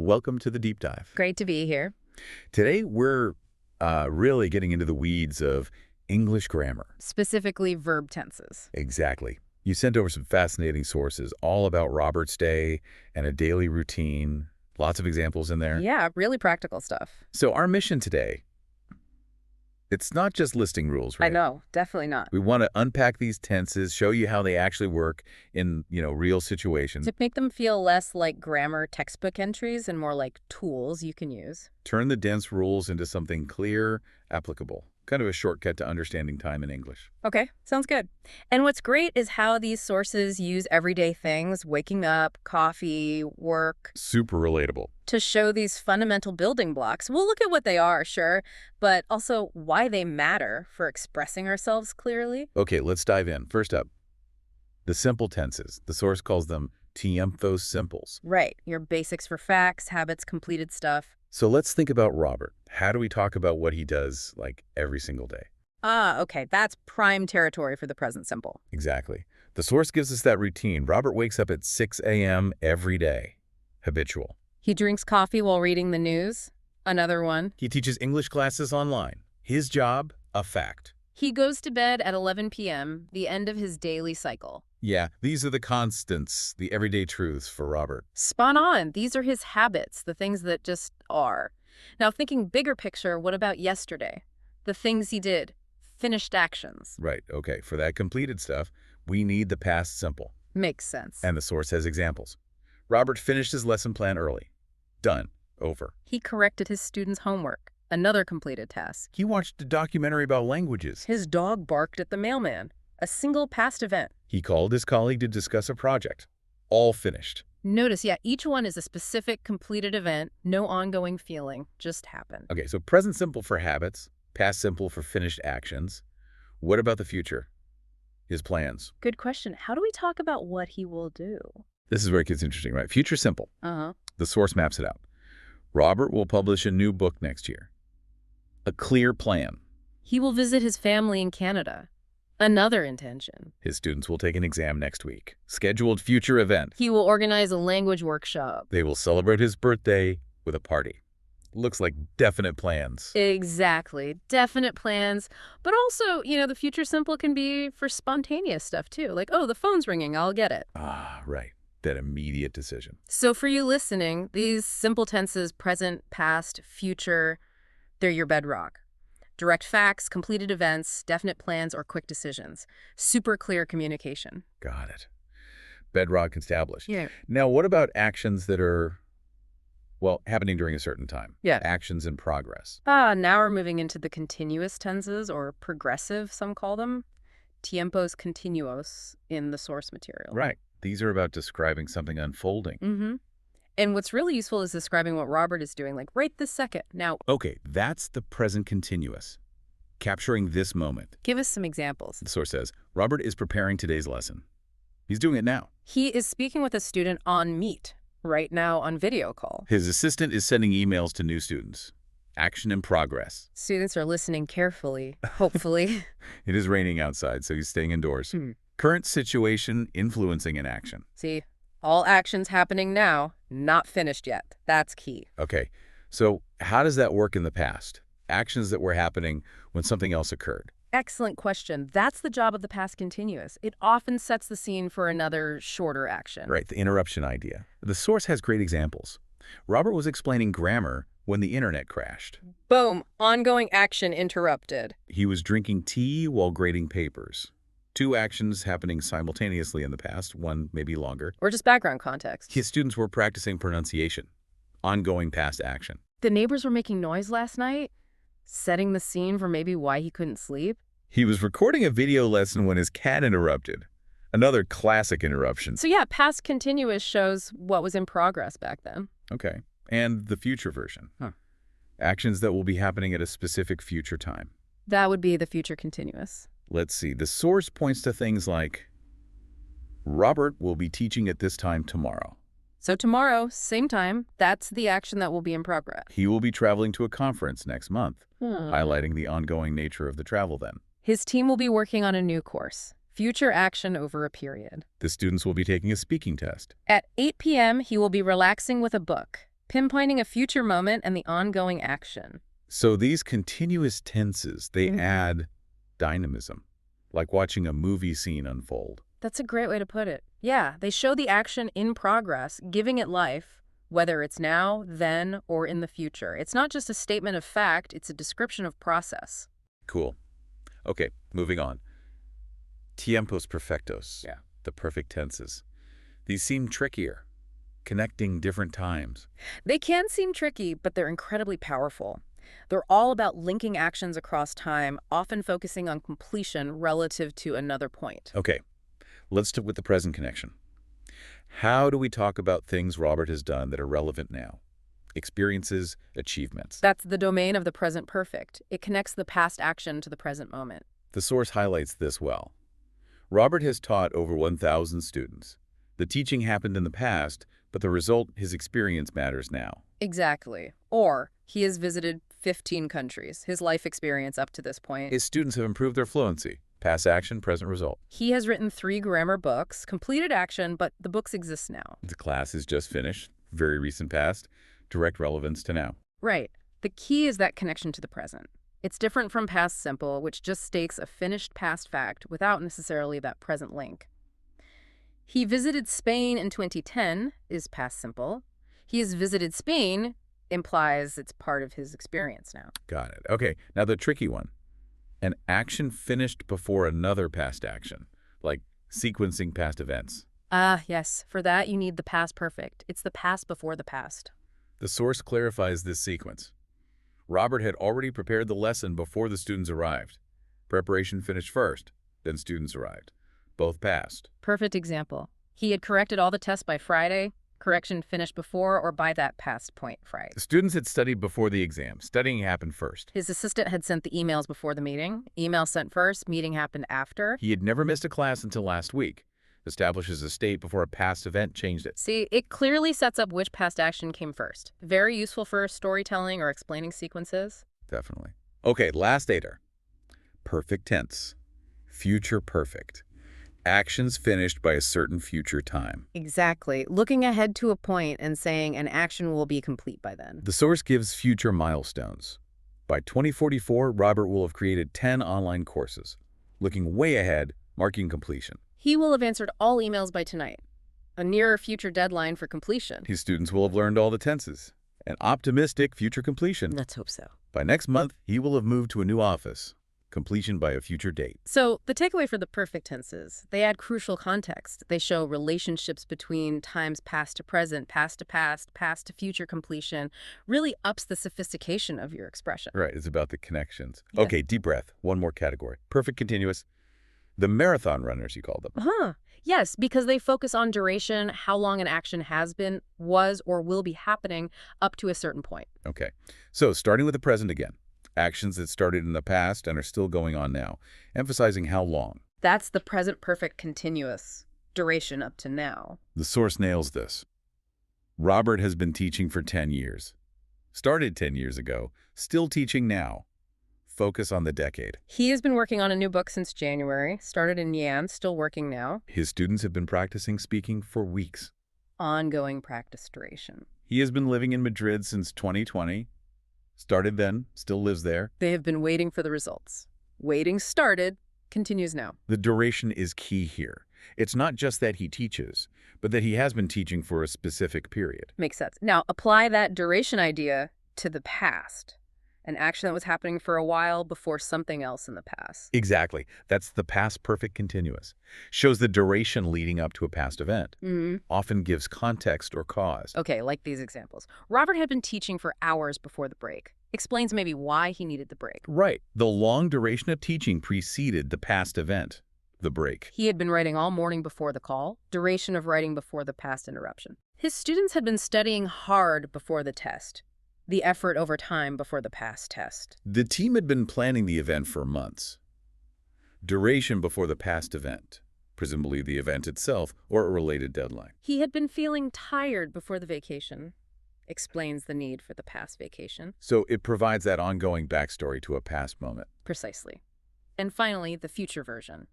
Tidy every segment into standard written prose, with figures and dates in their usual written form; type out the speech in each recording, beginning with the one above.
Welcome to the deep dive. Great to be here. Today, we're really getting into the weeds of English grammar. Specifically verb tenses. Exactly. You sent over some fascinating sources all about Robert's day and a daily routine. Lots of examples in there. Yeah, really practical stuff. So our mission today, it's not just listing rules, right? I know, definitely not. We want to unpack these tenses, show you how they actually work in, real situations. To make them feel less like grammar textbook entries and more like tools you can use. Turn the dense rules into something clear, applicable. Kind of a shortcut to understanding time in English. Okay, sounds good. And what's great is how these sources use everyday things, waking up, coffee, work. Super relatable. To show these fundamental building blocks. We'll look at what they are, sure, but also why they matter for expressing ourselves clearly. Okay, let's dive in. First up, the simple tenses. The source calls them Tiempos simples. Right, your basics for facts, habits, completed stuff. So let's think about Robert. How do we talk about what he does, like, every single day? Okay, that's prime territory for the present simple. Exactly. The source gives us that routine. Robert wakes up at 6 a.m. every day. Habitual. He drinks coffee while reading the news. Another one. He teaches English classes online. His job, a fact. He goes to bed at 11 p.m., the end of his daily cycle. Yeah, these are the constants, the everyday truths for Robert. Spot on. These are his habits, the things that just are. Now, thinking bigger picture, what about yesterday? The things he did. Finished actions. Right, okay. For that completed stuff, we need the past simple. Makes sense. And the source has examples. Robert finished his lesson plan early. Done. Over. He corrected his students' homework. Another completed task. He watched a documentary about languages. His dog barked at the mailman. A single past event. He called his colleague to discuss a project. All finished. Notice, yeah, each one is a specific completed event, no ongoing feeling, just happened. Okay, so present simple for habits, past simple for finished actions. What about the future? His plans. Good question. How do we talk about what he will do? This is where it gets interesting, right? Future simple. Uh-huh. The source maps it out. Robert will publish a new book next year. A clear plan. He will visit his family in Canada. Another intention. His students will take an exam next week. Scheduled future event. He will organize a language workshop. They will celebrate his birthday with a party. Looks like definite plans. Exactly. Definite plans. But also, the future simple can be for spontaneous stuff too. Like, oh, the phone's ringing, I'll get it. Ah, right. That immediate decision. So for you listening, these simple tenses, present, past, future, they're your bedrock. Direct facts, completed events, definite plans, or quick decisions. Super clear communication. Got it. Bedrock established. Yeah. Now, what about actions that are, happening during a certain time? Yeah. Actions in progress. Now we're moving into the continuous tenses, or progressive, some call them. Tiempos continuos in the source material. Right. These are about describing something unfolding. Mm-hmm. And what's really useful is describing what Robert is doing, like right this second. Now, Okay, that's the present continuous. Capturing this moment. give us some examples. The source says, Robert is preparing today's lesson. He's doing it now. He is speaking with a student on Meet, right now on video call. His assistant is sending emails to new students. Action in progress. Students are listening carefully, hopefully. It is raining outside, so he's staying indoors. Current situation influencing an action. See, all actions happening now, not finished yet. That's key. Okay, so how does that work in the past? Actions that were happening when something else occurred. Excellent question. That's the job of the past continuous. It often sets the scene for another shorter action. Right, the interruption idea. The source has great examples. Robert was explaining grammar when the internet crashed. Boom. Ongoing action interrupted. He was drinking tea while grading papers. Two actions happening simultaneously in the past, one maybe longer. Or just background context. His students were practicing pronunciation. Ongoing past action. The neighbors were making noise last night, setting the scene for maybe why he couldn't sleep. He was recording a video lesson when his cat interrupted. Another classic interruption. So yeah, past continuous shows what was in progress back then. Okay. And the future version. Actions that will be happening at a specific future time. That would be the future continuous. Let's see. The source points to things like, Robert will be teaching at this time tomorrow. So tomorrow, same time, that's the action that will be in progress. He will be traveling to a conference next month, highlighting the ongoing nature of the travel then. His team will be working on a new course. Future action over a period. The students will be taking a speaking test. At 8 p.m., he will be relaxing with a book. pinpointing a future moment and the ongoing action. So these continuous tenses, they add dynamism, like watching a movie scene unfold. That's a great way to put it. Yeah, they show the action in progress, giving it life, whether it's now, then, or in the future. It's not just a statement of fact, it's a description of process. Cool. Okay, moving on. Tiempos perfectos. Yeah. The perfect tenses. These seem trickier, connecting different times. They can seem tricky, but they're incredibly powerful. They're all about linking actions across time, often focusing on completion relative to another point. Okay, let's stick with the present connection. How do we talk about things Robert has done that are relevant now? Experiences, achievements. That's the domain of the present perfect. It connects the past action to the present moment. The source highlights this well. Robert has taught over 1,000 students. The teaching happened in the past, but the result, his experience, matters now. Exactly. Or he has visited 15 countries, his life experience up to this point. His students have improved their fluency. Past action, present result. He has written 3 grammar books, completed action, but the books exist now. The class is just finished, very recent past, direct relevance to now. Right. The key is that connection to the present. It's different from past simple, which just states a finished past fact without necessarily that present link. He visited Spain in 2010 is past simple. He has visited Spain implies it's part of his experience now. Got it. Okay, now the tricky one. An action finished before another past action, like sequencing past events. Ah, yes. For that, you need the past perfect. It's the past before the past. The source clarifies this sequence. Robert had already prepared the lesson before the students arrived. Preparation finished first, then students arrived. Both passed. Perfect example. He had corrected all the tests by Friday. Correction finished before or by that past point Friday. The students had studied before the exam. Studying happened first. His assistant had sent the emails before the meeting. Email sent first, meeting happened after. He had never missed a class until last week. Establishes a state before a past event changed it. See, it clearly sets up which past action came first. Very useful for storytelling or explaining sequences. Definitely. Okay, last eighter. Perfect tense. Future perfect. Actions finished by a certain future time. Exactly. Looking ahead to a point and saying an action will be complete by then. The source gives future milestones. By 2044, Robert will have created 10 online courses. Looking way ahead, marking completion. He will have answered all emails by tonight. A nearer future deadline for completion. His students will have learned all the tenses. An optimistic future completion. Let's hope so. By next month, he will have moved to a new office. Completion by a future date. So the takeaway for the perfect tenses, they add crucial context. They show relationships between times past to present, past to past, past to future completion, really ups the sophistication of your expression. Right, it's about the connections. Yeah. Okay, deep breath. One more category. Perfect continuous. The marathon runners, you call them. Yes, because they focus on duration, how long an action has been, was, or will be happening up to a certain point. Okay, so starting with the present again. Actions that started in the past and are still going on now, emphasizing how long. That's the present perfect continuous, duration up to now. The source nails this. Robert has been teaching for 10 years. Started 10 years ago, still teaching now. Focus on the decade. He has been working on a new book since January, started in Yan, still working now. His students have been practicing speaking for weeks. Ongoing practice duration. He has been living in Madrid since 2020. Started then, still lives there. They have been waiting for the results. Waiting started, continues now. The duration is key here. It's not just that he teaches, but that he has been teaching for a specific period. Makes sense. Now, apply that duration idea to the past. An action that was happening for a while before something else in the past. Exactly. That's the past perfect continuous. Shows the duration leading up to a past event. Often gives context or cause. Okay, like these examples. Robert had been teaching for hours before the break. Explains maybe why he needed the break. Right. The long duration of teaching preceded the past event, the break. He had been writing all morning before the call. Duration of writing before the past interruption. His students had been studying hard before the test. The effort over time before the past test. The team had been planning the event for months. Duration before the past event, presumably the event itself or a related deadline. He had been feeling tired before the vacation. Explains the need for the past vacation. So it provides that ongoing backstory to a past moment. Precisely. And finally, the future version.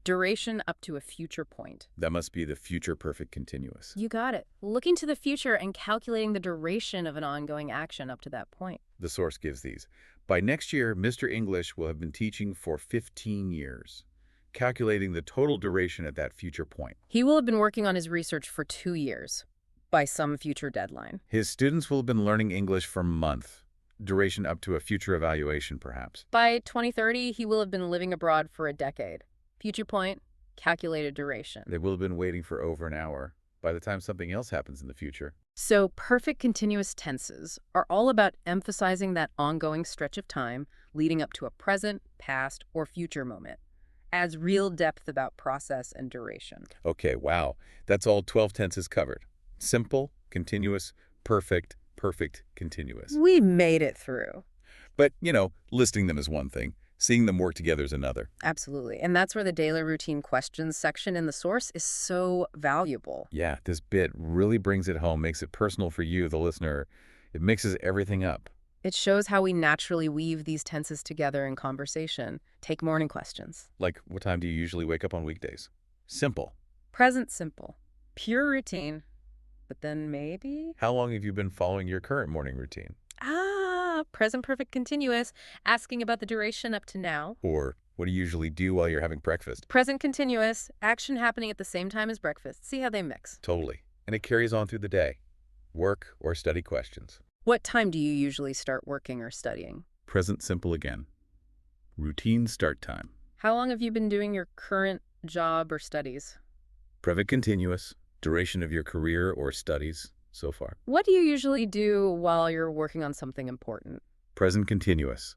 Duration up to a future point. That must be the future perfect continuous. You got it. Looking to the future and calculating the duration of an ongoing action up to that point. The source gives these. By next year, Mr. English will have been teaching for 15 years, calculating the total duration at that future point. He will have been working on his research for 2 years, by some future deadline. His students will have been learning English for months, duration up to a future evaluation, perhaps. By 2030, he will have been living abroad for a decade. Future point, calculated duration. They will have been waiting for over an hour by the time something else happens in the future. So perfect continuous tenses are all about emphasizing that ongoing stretch of time leading up to a present, past, or future moment. Adds real depth about process and duration. Okay, wow. That's all 12 tenses covered. Simple, continuous, perfect, perfect, continuous. We made it through. But, listing them is one thing. Seeing them work together is another. Absolutely. And that's where the daily routine questions section in the source is so valuable. Yeah, this bit really brings it home, makes it personal for you, the listener. It mixes everything up. It shows how we naturally weave these tenses together in conversation. Take morning questions. Like, what time do you usually wake up on weekdays? Simple. Present simple. Pure routine. But then maybe? How long have you been following your current morning routine? Present perfect continuous, asking about the duration up to now. Or, what do you usually do while you're having breakfast? Present continuous, action happening at the same time as breakfast. See how they mix. Totally. And it carries on through the day. Work or study questions. What time do you usually start working or studying? Present simple again. Routine start time. How long have you been doing your current job or studies? Present continuous. Duration of your career or studies so far. What do you usually do while you're working on something important? Present continuous.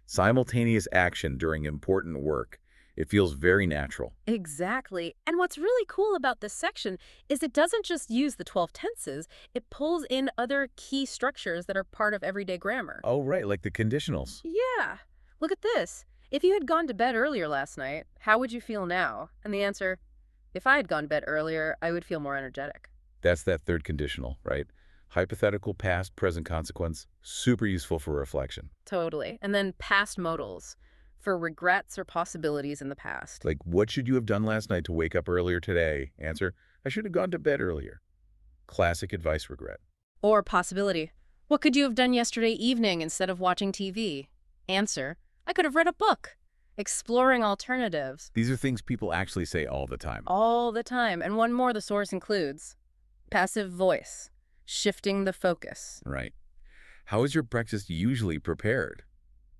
Simultaneous action during important work. It feels very natural. Exactly. And what's really cool about this section is it doesn't just use the 12 tenses, it pulls in other key structures that are part of everyday grammar. Oh, right, like the conditionals. Yeah. Look at this. If you had gone to bed earlier last night, how would you feel now? And the answer, if I had gone to bed earlier, I would feel more energetic. That's that third conditional, right? Hypothetical, past, present consequence, super useful for reflection. Totally. And then past modals for regrets or possibilities in the past. Like, what should you have done last night to wake up earlier today? Answer, I should have gone to bed earlier. Classic advice regret. Or possibility. What could you have done yesterday evening instead of watching TV? Answer, I could have read a book. Exploring alternatives. These are things people actually say all the time. All the time. And one more the source includes. Passive voice. Shifting the focus. Right. How is your breakfast usually prepared?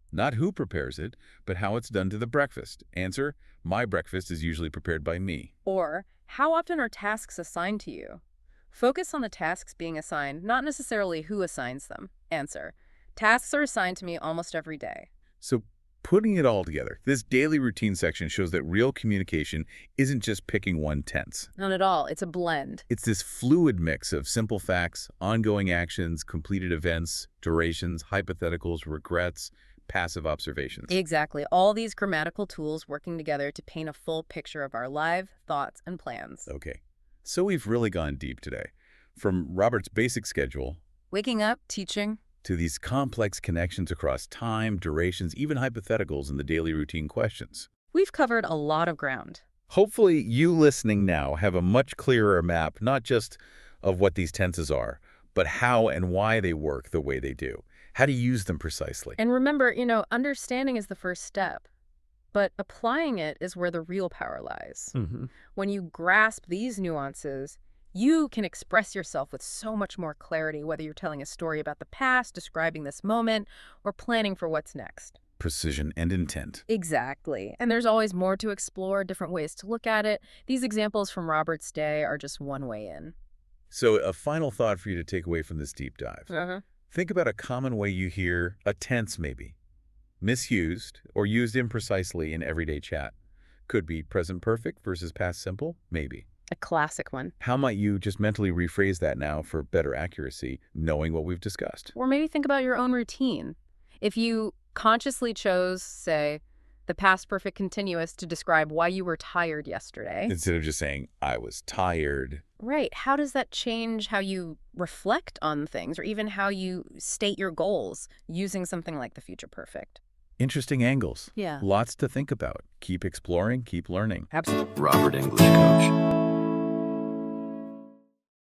Not who prepares it, but how it's done to the breakfast. Answer, my breakfast is usually prepared by me. Or, how often are tasks assigned to you? Focus on the tasks being assigned, not necessarily who assigns them. Answer, tasks are assigned to me almost every day. So, putting it all together, this daily routine section shows that real communication isn't just picking one tense. Not at all. It's a blend. It's this fluid mix of simple facts, ongoing actions, completed events, durations, hypotheticals, regrets, passive observations. Exactly. All these grammatical tools working together to paint a full picture of our life, thoughts, and plans. Okay. So we've really gone deep today. From Robert's basic schedule, waking up, teaching, to these complex connections across time, durations, even hypotheticals in the daily routine questions. We've covered a lot of ground. Hopefully you listening now have a much clearer map, not just of what these tenses are, but how and why they work the way they do, how to use them precisely. And remember, understanding is the first step, but applying it is where the real power lies. When you grasp these nuances, you can express yourself with so much more clarity, whether you're telling a story about the past, describing this moment, or planning for what's next. Precision and intent. Exactly. And there's always more to explore, different ways to look at it. These examples from Robert's day are just one way in. So a final thought for you to take away from this deep dive. Think about a common way you hear a tense maybe misused or used imprecisely in everyday chat. Could be present perfect versus past simple, maybe. A classic one. How might you just mentally rephrase that now for better accuracy, knowing what we've discussed? Or maybe think about your own routine. If you consciously chose, say, the past perfect continuous to describe why you were tired yesterday. Instead of just saying, I was tired. Right. How does that change how you reflect on things or even how you state your goals using something like the future perfect? Interesting angles. Yeah. Lots to think about. Keep exploring, keep learning. Absolutely. Robert English Coach.